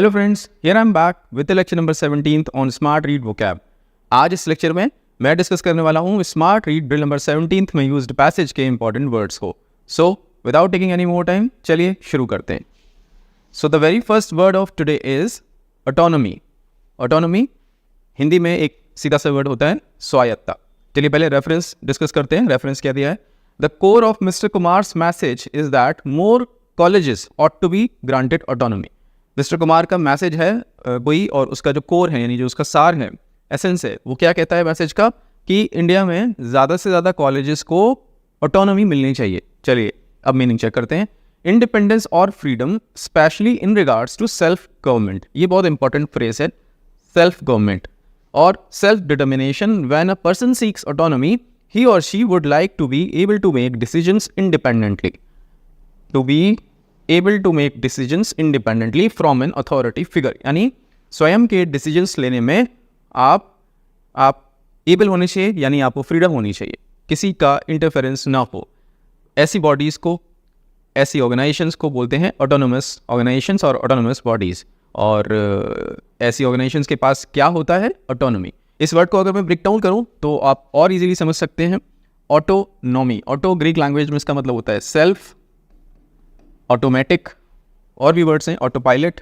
Hello friends, here I am back with lecture number 17 on smart read vocab. आज इस lecture में मैं discuss करने वाला हूँ स्मार्ट रीड ड्रिल नंबर 17 में यूज्ड पैसेज के इंपॉर्टेंट वर्ड्स को। So without taking any more time, चलिए शुरू करते हैं। So the very first word of today is autonomy. Autonomy Hindi में एक सीधा सा वर्ड होता है स्वायत्ता। चलिए पहले रेफरेंस डिस्कस करते हैं। रेफरेंस क्या दिया है? The core of Mister Kumar's message is that more colleges ought to be granted autonomy. Mister Kumar का मैसेज है कोई, और उसका जो कोर है यानी जो उसका सार है, एसेंस है, वो क्या कहता है मैसेज का? कि इंडिया में ज़्यादा से ज़्यादा कॉलेजेस को ऑटोनॉमी मिलनी चाहिए। चलिए अब मीनिंग चेक करते हैं। इंडिपेंडेंस और freedom specially in regards to self government. ये बहुत इंपॉर्टेंट फ्रेज है, सेल्फ गवर्नमेंट और self determination. When a person seeks autonomy he और she would like to be able to make decisions independently. To be able to make decisions independently from an authority figure, यानी स्वयं के decisions लेने में आप able होने चाहिए, यानी आपको फ्रीडम होनी चाहिए, किसी का इंटरफेरेंस ना हो। ऐसी बॉडीज़ को, ऐसी ऑर्गेनाइजेशंस को बोलते हैं ऑटोनोमस ऑर्गेनाइजेशंस और ऑटोनोमस बॉडीज़। और ऐसी ऑर्गेनाइजेशंस के पास क्या होता है? ऑटोनॉमी। इस वर्ड को अगर मैं ब्रेक डाउन करूँ तो आप और इजीली समझ सकते हैं। ऑटोनॉमी, ऑटो ग्रीक लैंग्वेज में इसका मतलब होता है सेल्फ, ऑटोमेटिक, और भी वर्ड्स हैं, ऑटो पायलट।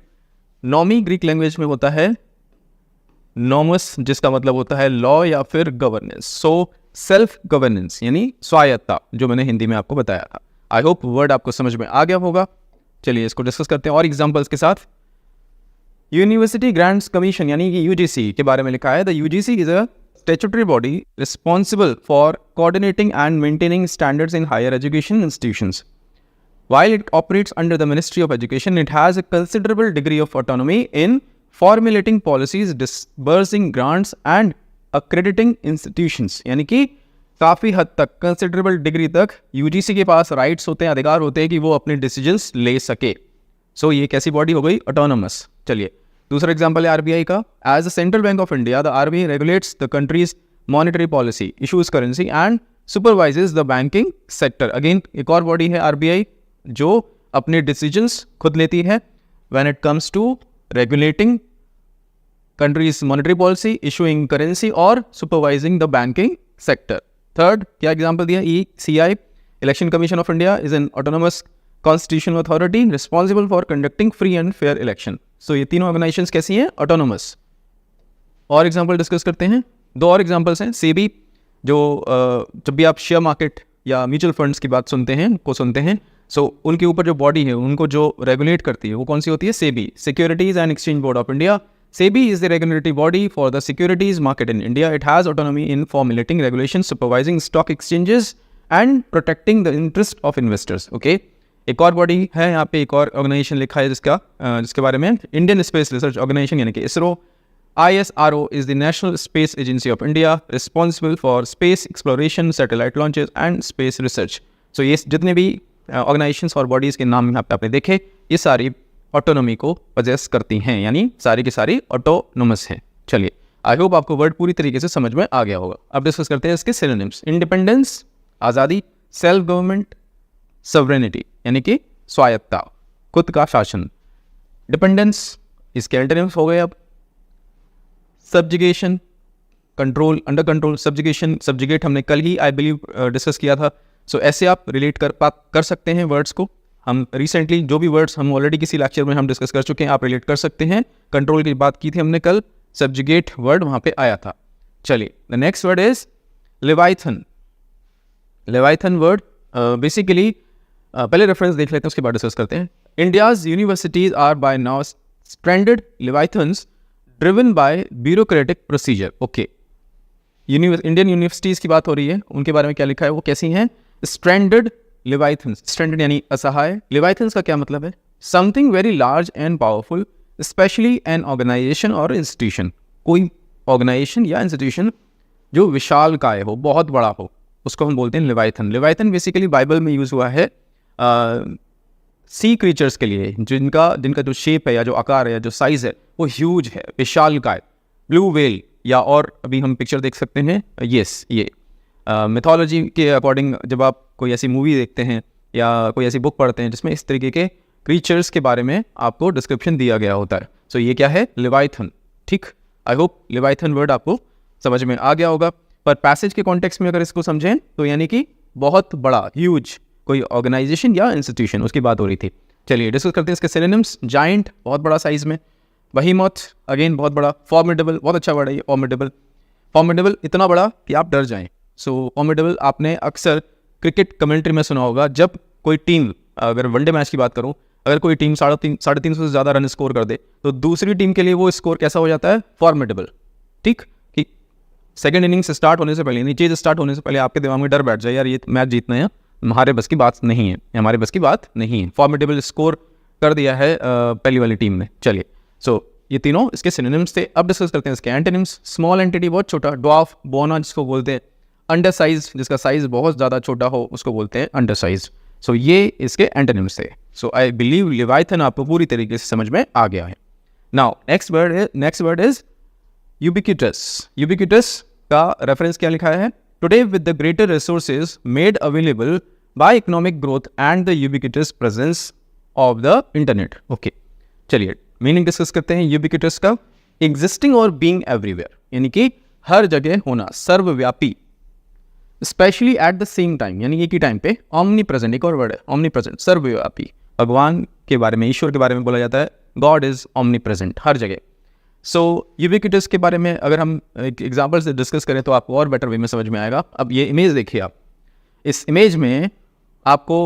नॉमी ग्रीक लैंग्वेज में होता है नॉमस, जिसका मतलब होता है लॉ या फिर गवर्नेंस। सो सेल्फ गवर्नेंस यानी स्वायत्ता, जो मैंने हिंदी में आपको बताया था। आई होप वर्ड आपको समझ में आ गया होगा। चलिए इसको डिस्कस करते हैं और एग्जांपल्स के साथ। यूनिवर्सिटी ग्रांट्स कमीशन यानी कि यूजीसी के बारे में लिखा है। The UGC is a statutory body responsible for coordinating and maintaining standards in higher education institutions. While it operates under the Ministry of Education, it has a considerable degree of autonomy in formulating policies, disbursing grants and accrediting institutions. यानी कि काफ़ी हद तक, considerable degree तक UGC के पास rights होते हैं, अधिकार होते हैं कि वो अपने डिसीजंस ले सके। सो ये कैसी बॉडी हो गई? ऑटोनोमस। चलिए दूसरा एग्जाम्पल है आरबीआई का। As a central bank of India, the RBI regulates the country's monetary policy, issues currency and supervises the banking sector. Again एक और बॉडी है आरबीआई जो अपने डिसीजंस खुद लेती है when it comes to regulating country's monetary policy, issuing currency और supervising the banking sector. Third क्या एग्जांपल दिया? ECI, election commission of India, is an autonomous constitutional authority responsible for conducting free and fair election. So ये तीनों organisations कैसी हैं? Autonomous. और example discuss करते हैं। दो और एग्जाम्पल्स हैं। सेबी, जो जब भी आप शेयर मार्केट या म्यूचुअल फंड्स की बात सुनते हैं, सो उनके ऊपर जो बॉडी है, उनको जो रेगुलेट करती है, वो कौन सी होती है? SEBI, securities and exchange board of India. SEBI is the regulatory body for the securities market in India. It has autonomy in formulating regulation, supervising stock exchanges and protecting the interest of investors. Okay, एक और body है यहाँ पे, एक और organisation लिखा है जिसके बारे में, इंडियन स्पेस रिसर्च ऑर्गेनाइजेशन यानी कि ISRO. ISRO is the National Space Agency of India, responsible for space exploration, satellite launches and space research. So ये जितने भी ऑर्गेनाइजेशंस और बॉडीज़ के नाम यहाँ पे आपने देखे, ये सारी ऑटोनॉमी को पजेस करती हैं, यानी सारी की सारी ऑटोनोमस हैं। चलिए आई होप आपको वर्ड पूरी तरीके से समझ में आ गया होगा। अब डिस्कस करते हैं इसके सिनोनिम्स। इंडिपेंडेंस आज़ादी, सेल्फ गवर्नमेंट, सॉवरेनिटी यानी कि स्वायत्ता, खुद का शासन। डिपेंडेंस इसके एंटोनिम्स हो गए। अब subjugation, control, under control, subjugation, subjugate हमने कल ही आई बिलीव डिस्कस किया था। सो ऐसे आप रिलेट कर सकते हैं वर्ड्स को। हम रिसेंटली जो भी वर्ड्स हम ऑलरेडी किसी लेक्चर में हम डिस्कस कर चुके हैं, आप रिलेट कर सकते हैं। कंट्रोल की बात की थी हमने कल, सब्जुगेट वर्ड वहाँ पे आया था। चलिए the next word is leviathan. Leviathan word basically पहले रेफरेंस देख लेते हैं, उसके बाद डिस्कस करते हैं। India's universities are by now stranded leviathans driven by bureaucratic procedure. Okay, Indian universities की बात हो रही है, उनके बारे में क्या लिखा है, वो कैसी हैं? स्ट्रैंडेड लेवाइथन्स। स्ट्रैंडेड यानी असहाय। लेवाइथन्स का क्या मतलब है? Something very large and powerful, specially an organization और इंस्टीट्यूशन। कोई ऑर्गेनाइजेशन या इंस्टीट्यूशन जो विशाल काय हो, बहुत बड़ा हो, उसको हम बोलते हैं लेवाइथन. लेवाइथन बेसिकली बाइबल में यूज़ हुआ है सी क्रीचर्स के लिए, जिनका जो शेप है या जो आकार है या जो साइज़ है वो ह्यूज है, विशाल काय, ब्लू व्हेल, या और अभी हम पिक्चर देख सकते हैं, यस ये मिथोलॉजी के अकॉर्डिंग जब आप कोई ऐसी मूवी देखते हैं या कोई ऐसी बुक पढ़ते हैं जिसमें इस तरीके के क्रीचर्स के बारे में आपको डिस्क्रिप्शन दिया गया होता है, सो ये क्या है, लिवाइथन। ठीक, आई होप लिवाइथन वर्ड आपको समझ में आ गया होगा। पर पैसेज के कॉन्टेक्स्ट में अगर इसको समझें तो यानी कि बहुत बड़ा, ह्यूज कोई ऑर्गेनाइजेशन या इंस्टीट्यूशन, उसकी बात हो रही थी। चलिए डिस्कस करते हैं इसके सिनोनिम्स। जायंट, बहुत बड़ा साइज में। बहीमॉथ, अगेन बहुत बड़ा। फॉर्मिडेबल, बहुत अच्छा वर्ड है ये, फॉर्मिडेबल। फॉर्मिडेबल इतना बड़ा कि आप डर जाएं। सो फॉर्मिडेबल आपने अक्सर क्रिकेट कमेंट्री में सुना होगा, जब कोई टीम, अगर वनडे मैच की बात करूं, अगर कोई टीम 350 से ज़्यादा रन स्कोर कर दे तो दूसरी टीम के लिए वो स्कोर कैसा हो जाता है, फॉर्मिडेबल। ठीक, कि सेकंड इनिंग्स स्टार्ट होने से पहले, यानी चेज स्टार्ट होने से पहले आपके दिमाग में डर बैठ जाए, यार ये मैच जीतना है, हमारे बस की बात नहीं है, हमारे बस की बात नहीं है। फॉर्मिडेबल स्कोर कर दिया है पहली वाली टीम ने। चलिए, सो ये तीनों इसके सिनोनिम्स थे। अब डिस्कस करते हैं इसके एंटोनिम्स। स्मॉल एंटिटी, बहुत छोटा। ड्वार्फ, बोना जिसको बोलते हैं। अंडर साइज, जिसका साइज बहुत ज़्यादा छोटा हो उसको बोलते हैं अंडर साइज। सो ये इसके एंटोनिम्स थे। सो आई बिलीव लिवाइथन आपको पूरी तरीके से समझ में आ गया है। Now next word is ubiquitous. Ubiquitous का रेफरेंस क्या लिखा है, today with the greater resources made available by economic growth and the ubiquitous presence of the internet. Okay, चलिए मीनिंग डिस्कस करते हैं यूबिक्यूटस का। एग्जिस्टिंग और बीइंग एवरीवेयर, यानी कि हर जगह होना, सर्वव्यापी। Specially at the same time, यानी एक ही टाइम पे। ऑमनी प्रेजेंट, एक और वर्ड है ऑमनी प्रेजेंट, सर्वव्यापी। भगवान के बारे में, ईश्वर के बारे में बोला जाता है, गॉड इज ऑमनी प्रेजेंट, हर जगह। सो यूबिक्यूटस के बारे में अगर हम एक एग्जाम्पल से डिस्कस करें तो आपको और बेटर वे में समझ में आएगा। अब ये इमेज देखिए आप, इस इमेज में आपको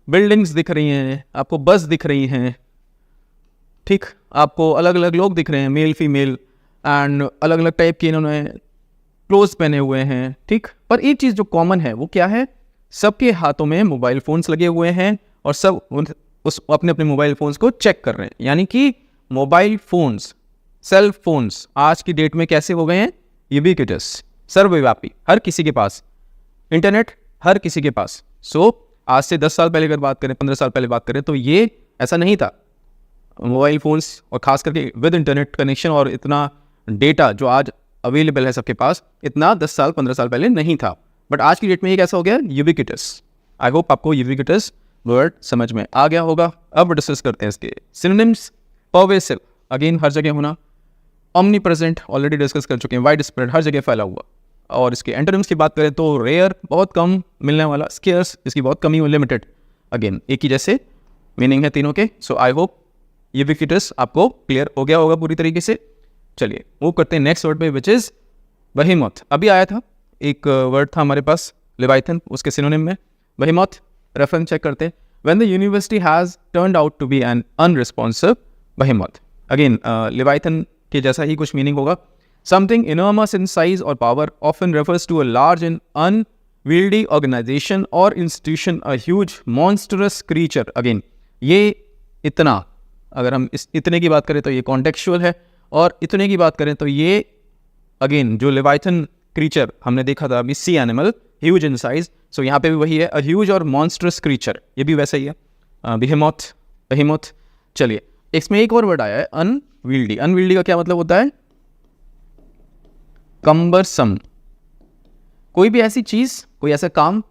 बिल्डिंग्स दिख रही हैं, आपको बस दिख रही हैं, ठीक, आपको अलग अलग लोग दिख रहे हैं, मेल फीमेल, एंड अलग अलग टाइप के इन्होंने क्लोथ पहने हुए हैं। ठीक, पर एक चीज़ जो कॉमन है वो क्या है, सबके हाथों में मोबाइल फ़ोन्स लगे हुए हैं और सब उस अपने अपने मोबाइल फ़ोन्स को चेक कर रहे हैं। यानी कि मोबाइल फ़ोन्स, सेल फोन्स आज की डेट में कैसे हो गए हैं, यूबिक्यूटस, सर्वव्यापी, हर किसी के पास। इंटरनेट हर किसी के पास। सो आज से 10 साल पहले अगर बात करें, 15 साल पहले बात करें, तो ये ऐसा नहीं था। मोबाइल फ़ोन्स और ख़ास करके विद इंटरनेट कनेक्शन और इतना डेटा जो आज अवेलेबल है सबके पास, इतना 10 साल 15 साल पहले नहीं था। बट आज की डेट में ये कैसा हो गया, यूबिक्यूटस। आई होप आपको यूबिक्यूटस वर्ड समझ में आ गया होगा। अब डिस्कस करते हैं इसके सिनोनिम्स। परवेसिव, अगेन हर जगह होना। ऑमनी प्रेजेंट, ऑलरेडी डिस्कस कर चुके हैं, वाइड स्प्रेड, हर जगह फैला हुआ। और इसके एंटोनिम्स की बात करें तो रेयर, बहुत कम मिलने वाला। स्केर्स, जिसकी बहुत कमी हो, लिमिटेड। अगेन एक ही जैसे मीनिंग है तीनों के। सो आई होप यूबिक्यूटस आपको क्लियर हो गया होगा पूरी तरीके से। चलिए मूव करते हैं नेक्स्ट वर्ड पे, विच इज बहीमॉथ। अभी आया था एक वर्ड था हमारे पास, लिवाइथन, उसके सिनोनिम में बहीमॉथ। रेफरेंस चेक करते हैं। When the university has turned out to be an unresponsive behemoth. Again leviathan के जैसा ही कुछ मीनिंग होगा। समथिंग इनॉर्मस इन साइज और power, often refers to a large and unwieldy organisation और institution, a huge monstrous creature. Again ये इतना, अगर हम इस इतने की बात करें तो ये कॉन्टेक्चुअल है, और इतने की बात करें तो ये अगेन जो लिवाइथन क्रीचर हमने देखा था अभी, सी एनिमल, ह्यूज इन साइज। सो यहाँ पे भी वही है, अ ह्यूज और मॉन्स्टरस क्रीचर, ये भी वैसा ही है, बिहेमॉथ, बहीमॉथ। चलिए इसमें एक और वर्ड आया है, अनविल्डी। अनविल्डी का क्या मतलब होता है, कम्बरसम। कोई भी ऐसी चीज़, कोई ऐसा काम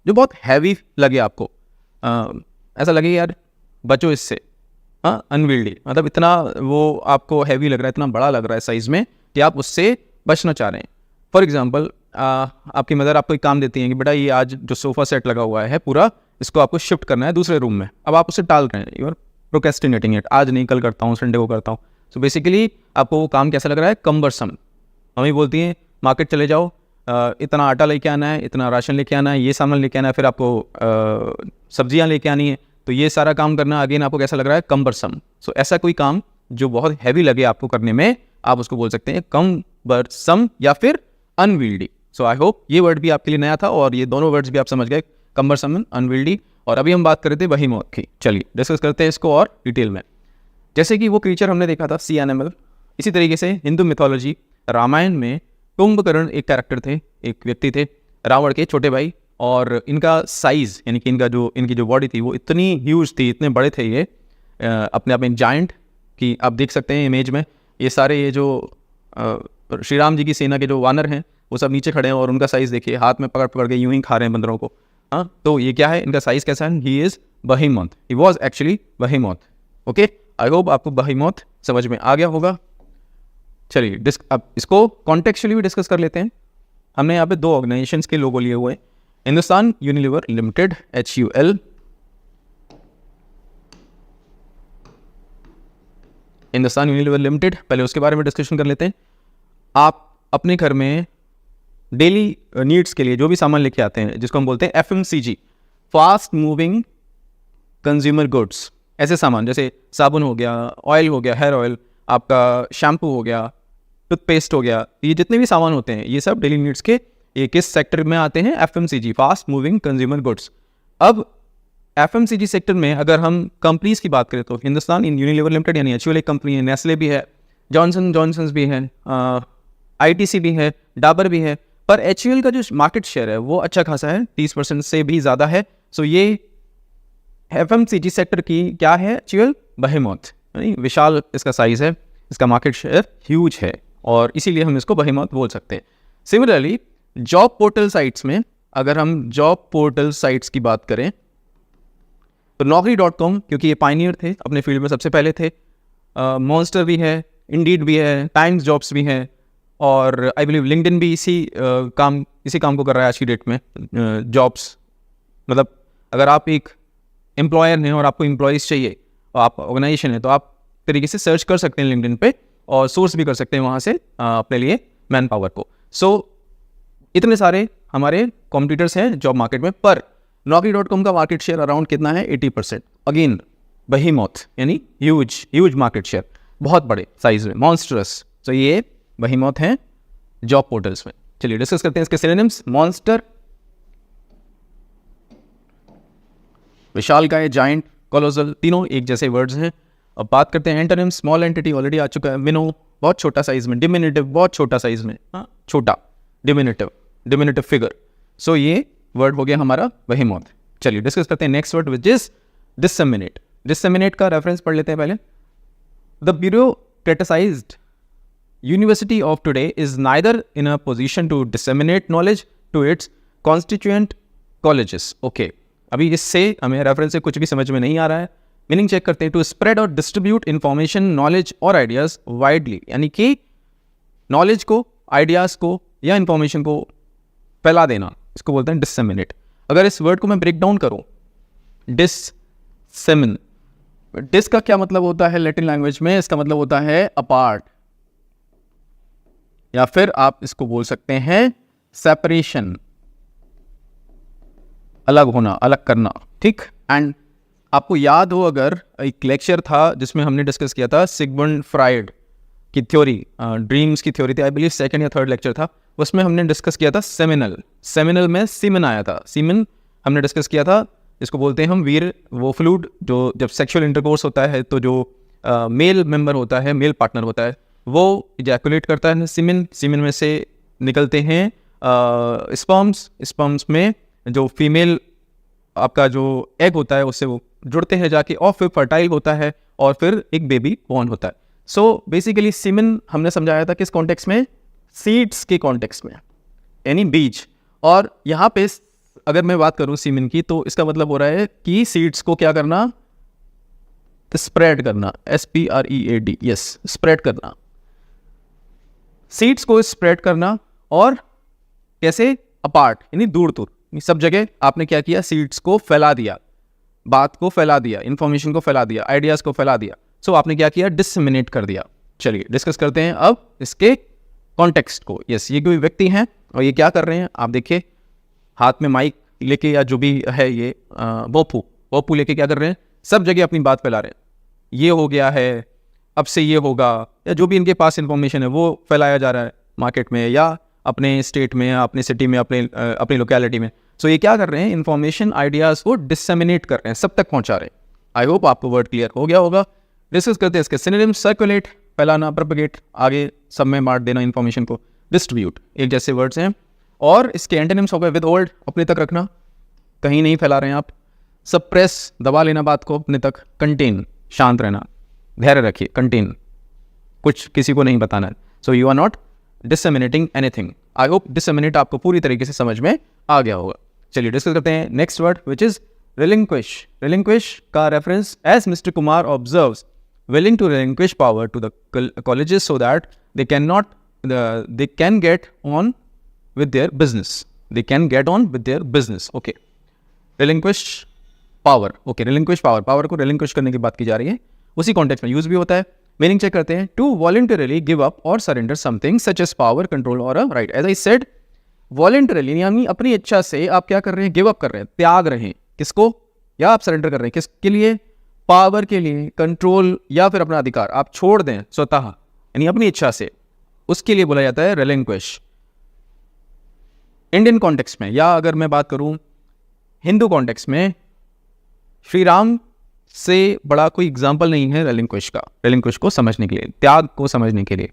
जो बहुत हैवी लगे आपको, ऐसा लगे यार बचो इससे। हाँ, अनविल्डी मतलब इतना वो आपको हैवी लग रहा है, इतना बड़ा लग रहा है साइज़ में कि आप उससे बचना चाह रहे हैं। फॉर एग्जांपल आपकी मदर आपको एक काम देती है कि बेटा ये आज जो सोफ़ा सेट लगा हुआ है पूरा, इसको आपको शिफ्ट करना है दूसरे रूम में। अब आप उसे टाल रहे हैं, यू आर प्रोक्रेस्टिनेटिंग इट, आज नहीं कल करता हूँ, संडे को करता हूँ। सो बेसिकली आपको वो काम कैसा लग रहा है, कम्बरसम। मम्मी बोलती हैं मार्केट चले जाओ, इतना आटा लेके आना है, इतना राशन लेके आना है, ये सामान लेके आना है, फिर आपको सब्जियाँ लेके आनी है, तो ये सारा काम करना अगेन आपको कैसा लग रहा है, कम्बरसम। सो ऐसा कोई काम जो बहुत हैवी लगे आपको करने में, आप उसको बोल सकते हैं कम्बरसम या फिर अनविल्डी। सो आई होप ये वर्ड भी आपके लिए नया था और ये दोनों वर्ड्स भी आप समझ गए, कम्बरसम एंड अनविल्डी। और अभी हम बात कर रहे थे बहीमॉथ की। चलिए डिस्कस करते हैं इसको और डिटेल में। जैसे कि वो क्रीचर हमने देखा था, सी एनिमल, इसी तरीके से हिंदू मिथोलॉजी, रामायण में कुंभकर्ण एक कैरेक्टर थे, एक व्यक्ति थे, रावण के छोटे भाई, और इनका साइज़ यानी कि इनकी जो बॉडी थी वो इतनी ह्यूज थी, इतने बड़े थे ये, अपने आप में जायंट की। आप देख सकते हैं इमेज में, ये सारे ये जो श्री राम जी की सेना के जो वानर हैं वो सब नीचे खड़े हैं और उनका साइज़ देखिए, हाथ में पकड़ पकड़ के यूं ही खा रहे हैं बंदरों को। हाँ, तो ये क्या है, इनका साइज़ कैसा है, he is behemoth, he was actually behemoth. Okay, I hope आपको बेहेमोथ समझ में आ गया होगा। चलिए अब इसको कॉन्टेक्चुअली भी डिस्कस कर लेते हैं। हमने यहाँ पे दो ऑर्गेनाइजेशंस के लोगो लिए हुए हैं, Hindustan Unilever limited HUL, Hindustan Unilever limited. पहले उसके बारे में डिस्कशन कर लेते हैं। आप अपने घर में डेली नीड्स के लिए जो भी सामान लेके आते हैं, जिसको हम बोलते हैं FMCG, fast moving consumer goods, ऐसे सामान जैसे साबुन हो गया, ऑयल हो गया, हेयर ऑयल, आपका शैम्पू हो गया, टूथपेस्ट हो गया, ये जितने भी सामान होते हैं ये सब डेली नीड्स के ये किस सेक्टर में आते हैं? FMCG, fast moving consumer goods. अब FMCG सेक्टर में अगर हम कंपनीज की बात करें तो हिंदुस्तान यूनिलीवर लिमिटेड यानी HUL एक कंपनी है, नेस्ले भी है, जॉनसन जॉनसन्स भी है, ITC भी है, डाबर भी है। पर HUL का जो मार्केट शेयर है वो अच्छा खासा है, 30% से भी ज़्यादा है। सो ये FMCG सेक्टर की क्या है? HUL बेहेमोथ, यानी विशाल इसका साइज है, इसका मार्केट शेयर ह्यूज है और इसीलिए हम इसको बेहेमोथ बोल सकते हैं। सिमिलरली जॉब पोर्टल साइट्स में अगर हम जॉब पोर्टल साइट्स की बात करें तो Naukri.com, क्योंकि ये पायनियर थे, अपने फील्ड में सबसे पहले थे, मॉन्स्टर भी है, इंडीड भी है, टाइम्स जॉब्स भी है और आई बिलीव लिंक्डइन भी इसी काम को कर रहा है आज की डेट में। जॉब्स मतलब अगर आप एक एम्प्लॉयर हैं और आपको एम्प्लॉयज़ चाहिए और आप ऑर्गेनाइजेशन है तो आप तरीके से सर्च कर सकते हैं लिंक्डइन पे और सोर्स भी कर सकते हैं वहाँ से अपने लिए मैन पावर को। सो इतने सारे हमारे कॉम्पिटिटर्स हैं जॉब मार्केट में, पर Naukri.com का मार्केट शेयर अराउंड कितना है? 80%। अगेन बेहेमोथ यानी ह्यूज मार्केट शेयर, बहुत बड़े साइज में, मॉन्स्टरस। तो ये बेहेमोथ हैं जॉब पोर्टल्स में। चलिए डिस्कस करते हैं इसके सिनोनिम्स। मॉन्स्टर, विशालकाय, जायंट, कोलोसल, तीनों एक जैसे वर्ड्स हैं। अब बात करते हैं एंटोनिम्स। स्मॉल एंटिटी ऑलरेडी आ चुका है, मिनो बहुत छोटा साइज में, डिमिनिटिव बहुत छोटा साइज में, छोटा, डिमिनिटिव फिगर। सो ये वर्ड हो गया हमारा बेहेमोथ। चलिए डिस्कस करते हैं next word which is disseminate. Disseminate का रेफरेंस पढ़ लेते हैं पहले। The bureaucratised university of today is neither in a position to disseminate knowledge to its constituent colleges. Okay, अभी इससे हमें रेफरेंस से कुछ भी समझ में नहीं आ रहा है। मीनिंग चेक करते हैं। टू स्प्रेड और डिस्ट्रीब्यूट इंफॉर्मेशन, नॉलेज और आइडियाज वाइडली, यानी कि नॉलेज को, आइडियाज को या इंफॉर्मेशन को फैला देना, इसको बोलते हैं डिसेमिनेट। अगर इस वर्ड को मैं ब्रेक डाउन करूं, डिससेमिन, डिस का क्या मतलब होता है लैटिन लैंग्वेज में? इसका मतलब होता है अपार्ट, या फिर आप इसको बोल सकते हैं सेपरेशन, अलग होना, अलग करना, ठीक। एंड आपको याद हो अगर एक लेक्चर था जिसमें हमने डिस्कस किया था सिगमंड फ्राइड की थ्योरी, ड्रीम्स की थ्योरी थी, आई बिलीव सेकंड या थर्ड लेक्चर था, उसमें हमने डिस्कस किया था सेमिनल में सीमन आया था। सीमन हमने डिस्कस किया था, इसको बोलते हैं हम वीर, वो फ्लूइड जो जब सेक्सुअल इंटरकोर्स होता है तो जो मेल मेंबर होता है, मेल पार्टनर होता है, वो इजैकुलेट करता है सीमन में से निकलते हैं स्पर्म्स में जो फीमेल आपका जो एग होता है उससे वो जुड़ते हैं जाके और फिर फर्टाइल होता है और फिर एक बेबी बॉर्न होता है। सो बेसिकली सीमन हमने समझाया था किस कॉन्टेक्स्ट में? सीड्स के कॉन्टेक्स्ट में, यानी बीज। और यहाँ पे अगर मैं बात करूँ सीमन की तो इसका मतलब हो रहा है कि सीड्स को क्या करना? स्प्रेड करना, SPREAD, यस, स्प्रेड करना, सीड्स को स्प्रेड करना। और कैसे? अपार्ट, यानी दूर दूर, सब जगह आपने क्या किया? सीड्स को फैला दिया, बात को फैला दिया, इंफॉर्मेशन को फैला दिया, आइडियाज को फैला दिया। सो आपने क्या किया? डिसमिनेट कर दिया। चलिए डिस्कस करते हैं अब इसके कॉन्टेक्स्ट को। यस, ये कोई व्यक्ति हैं और ये क्या कर रहे हैं? आप देखिए हाथ में माइक लेके या जो भी है ये बोपू लेके क्या कर रहे हैं? सब जगह अपनी बात फैला रहे हैं। ये हो गया है, अब से ये होगा, या जो भी इनके पास इंफॉर्मेशन है वो फैलाया जा रहा है मार्केट में या अपने स्टेट में या अपने सिटी में, अपनी लोकेलिटी में। सो ये क्या कर रहे हैं? इंफॉर्मेशन, आइडियाज़ को डिसेमिनेट कर रहे हैं, सब तक पहुंचा रहे हैं। आई होप आपको वर्ड क्लियर हो गया होगा। डिस्कस करते हैं इसके सिनोनिम्स। सर्कुलेट, फैलाना, प्रोपेगेट, आगे सब में बांट देना इंफॉर्मेशन को। डिस्ट्रीब्यूट, एक जैसे वर्ड्स हैं। और इसके एंटोनिम्स हो गए विदहोल्ड, अपने तक रखना, कहीं नहीं फैला रहे हैं आप। सप्रेस, दबा लेना बात को अपने तक। कंटेन, शांत रहना, धैर्य रखिए, कंटेन, कुछ किसी को नहीं बताना। So you are not disseminating anything. I hope disseminate आपको पूरी तरीके से समझ में आ गया होगा। चलिए डिस्कस करते हैं next word which is relinquish. Relinquish का reference, as mister Kumar observes willing to relinquish power to the colleges so that they can get on with their business. They can get on with their business. Okay. Relinquish power. Okay. Relinquish power. Power को relinquish करने की बात की जा रही है. उसी context में यूज भी होता है. मीनिंग चेक करते हैं. To voluntarily give up or surrender something such as power, control or a right. As I said, voluntarily यानी अपनी इच्छा से आप क्या कर रहे हैं? गिव अप कर रहे हैं, त्याग रहे हैं. किसको? या आप सरेंडर कर रहे हैं किसके लिए? पावर के लिए, कंट्रोल या फिर अपना अधिकार आप छोड़ दें स्वतः, यानी अपनी इच्छा से. उसके लिए बोला जाता है relinquish. इंडियन कॉन्टेक्स्ट में, या अगर मैं बात करूं हिंदू कॉन्टेक्स्ट में, श्री राम से बड़ा कोई एग्जाम्पल नहीं है relinquish का. relinquish को समझने के लिए, त्याग को समझने के लिए.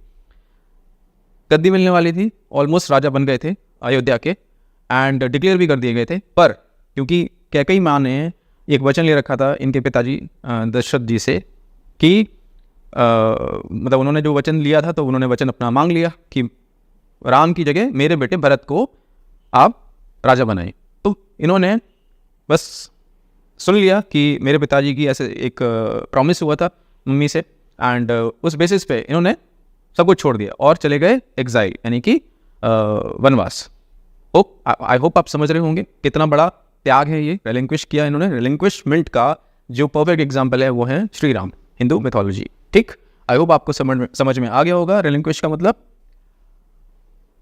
गद्दी मिलने वाली थी, ऑलमोस्ट राजा बन गए थे अयोध्या के, एंड डिक्लेयर भी कर दिए गए थे. पर क्योंकि कैकेयी माँ ने एक वचन ले रखा था इनके पिताजी दशरथ जी से कि मतलब उन्होंने जो वचन लिया था तो उन्होंने वचन अपना मांग लिया कि राम की जगह मेरे बेटे भरत को आप राजा बनाएं. तो इन्होंने बस सुन लिया कि मेरे पिताजी की ऐसे एक प्रॉमिस हुआ था मम्मी से, एंड उस बेसिस पे इन्होंने सब कुछ छोड़ दिया और चले गए एग्जाइल, यानी कि वनवास. आई होप आप समझ रहे होंगे कितना बड़ा त्याग है ये. relinquish किया इन्होंने. relinquishment का जो परफेक्ट एग्जाम्पल है वो है श्री राम, हिंदू मिथोलॉजी. ठीक, आई होप आपको समझ में आ गया होगा relinquish का मतलब.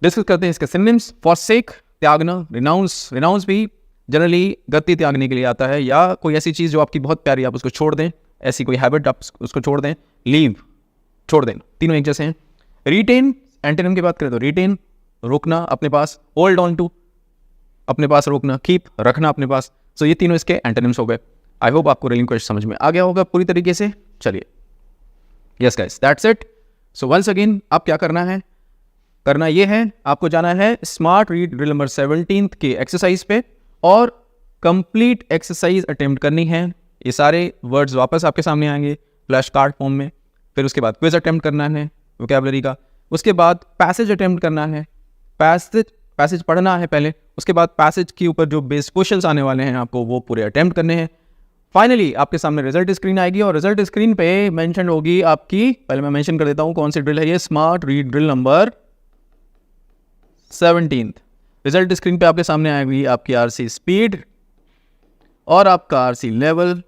डिस्कस करते हैं इसके सिनोनिम्स. forsake त्यागना, renounce भी जनरली गति त्यागने के लिए आता है, या कोई ऐसी चीज़ जो आपकी बहुत प्यारी आप उसको छोड़ दें, ऐसी कोई हैबिट आप उसको छोड़ दें. लीव छोड़ दें, तीनों एक जैसे हैं. retain एंटोनिम की बात करें तो retain रोकना अपने पास, होल्ड ऑन टू अपने पास रोकना, कीप रखना अपने पास. सो ये तीनों इसके एंटोनिम्स हो गए. आई होप आपको relinquish समझ में आ गया होगा पूरी तरीके से. चलिए, yes guys, that's it. So once again आप क्या करना है? करना ये है, आपको जाना है स्मार्ट रीड ड्रिल नंबर 17 के एक्सरसाइज पे और कंप्लीट एक्सरसाइज अटेम्प्ट करनी है. ये सारे वर्ड्स वापस आपके सामने आएंगे फ्लैश कार्ड फॉर्म में. फिर उसके बाद क्विज अटेम्प्ट करना है वोकैबुलरी का. उसके बाद पैसेज अटेम्प्ट करना है, पैसेज पढ़ना है पहले. उसके बाद पैसेज के ऊपर जो बेस क्वेश्चंस आने वाले हैं आपको वो पूरे अटेम्प्ट करने हैं. फाइनली आपके सामने रिजल्ट स्क्रीन आएगी और रिजल्ट स्क्रीन पे मेंशन होगी आपकी, पहले मैं मेंशन कर देता हूं कौन सी ड्रिल है ये, smart read drill number 17. Result screen पे आपके सामने आएगी आपकी आरसी स्पीड और आपका आरसी लेवल.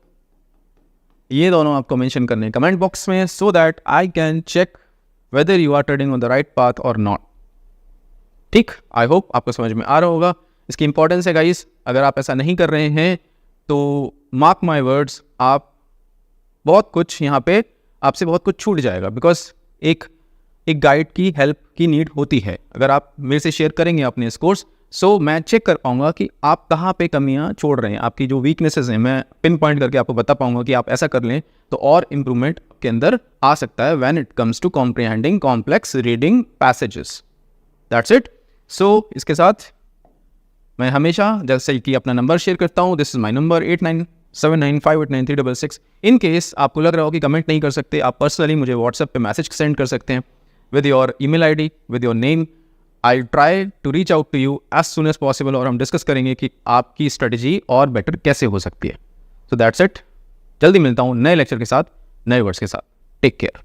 ये दोनों आपको मेंशन करने हैं कमेंट बॉक्स में, so that I can check whether you are trading on the right path और नॉट. ठीक, आई होप आपको समझ में आ रहा होगा. इसकी इंपॉर्टेंस है गाइस, अगर आप ऐसा नहीं कर रहे हैं तो मार्क माय वर्ड्स, आप बहुत कुछ यहाँ पे आपसे बहुत कुछ छूट जाएगा. बिकॉज एक गाइड की हेल्प की नीड होती है. अगर आप मेरे से शेयर करेंगे अपने स्कोर्स, सो मैं चेक कर पाऊंगा कि आप कहाँ पे कमियाँ छोड़ रहे हैं, आपकी जो वीकनेसेस हैं मैं पिन पॉइंट करके आपको बता पाऊंगा कि आप ऐसा कर लें तो और इम्प्रूवमेंट के अंदर आ सकता है when it comes to comprehending complex reading passages. That's it. So इसके साथ मैं हमेशा जैसे कि अपना नंबर शेयर करता हूँ, this is my number 8979589366. In case आपको लग रहा हो कि कमेंट नहीं कर सकते, आप पर्सनली मुझे व्हाट्सएप पे मैसेज सेंड कर सकते हैं with your email ID, with your name. I try to reach out to you as soon as possible और हम डिस्कस करेंगे कि आपकी स्ट्रेटजी और बेटर कैसे हो सकती है. So that's it. जल्दी मिलता हूँ नए लेक्चर के साथ, नए वर्ड्स के साथ. Take care.